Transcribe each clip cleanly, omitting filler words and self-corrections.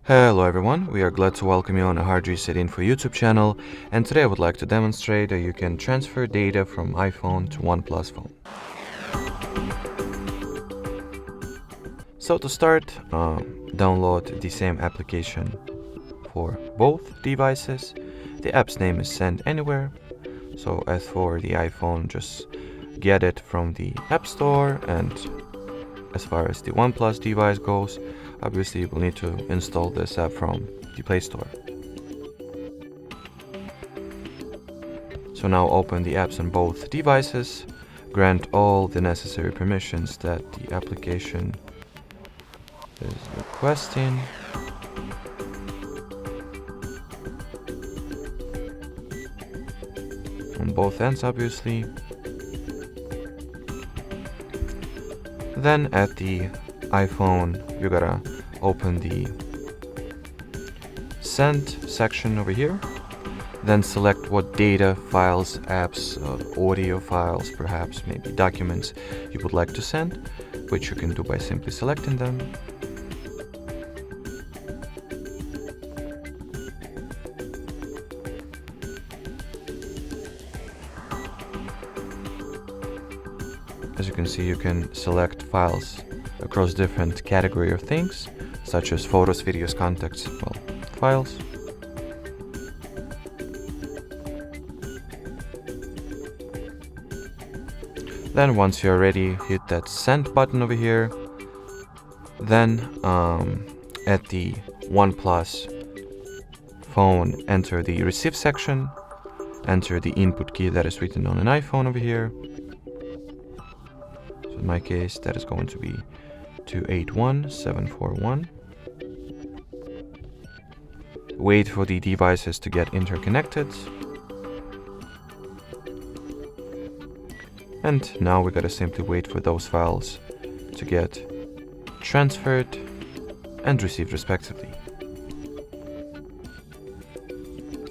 Hello everyone, we are glad to welcome you on a HardReset.Info YouTube channel, and today I would like to demonstrate that you can transfer data from iPhone to OnePlus phone. So to start, download the same application for both devices. The app's name is Send Anywhere. So as for the iPhone, just get it from the App Store, and as far as the OnePlus device goes, obviously you will need to install this app from the Play Store. So now open the apps on both devices, grant all the necessary permissions that the application is requesting. On both ends, obviously. Then at the iPhone, you gotta open the Send section over here. Then select what data, files, apps, audio files, perhaps maybe documents you would like to send, which you can do by simply selecting them. As you can see, you can select files across different category of things, such as photos, videos, contacts, files. Then once you're ready, hit that send button over here. Then at the OnePlus phone, enter the receive section, enter the input key that is written on an iPhone over here. So in my case, that is going to be 281741. Wait for the devices to get interconnected. And now we gotta simply wait for those files to get transferred and received respectively.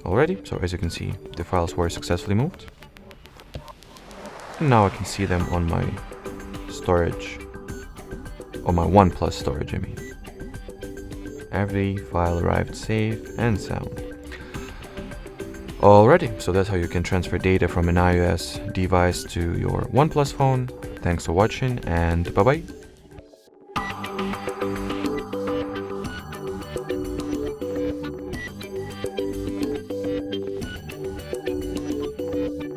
Alrighty, so as you can see, the files were successfully moved. And now I can see them on my storage, on my OnePlus storage, I mean. Every file arrived safe and sound. Alrighty, so that's how you can transfer data from an iOS device to your OnePlus phone. Thanks for watching, and bye-bye.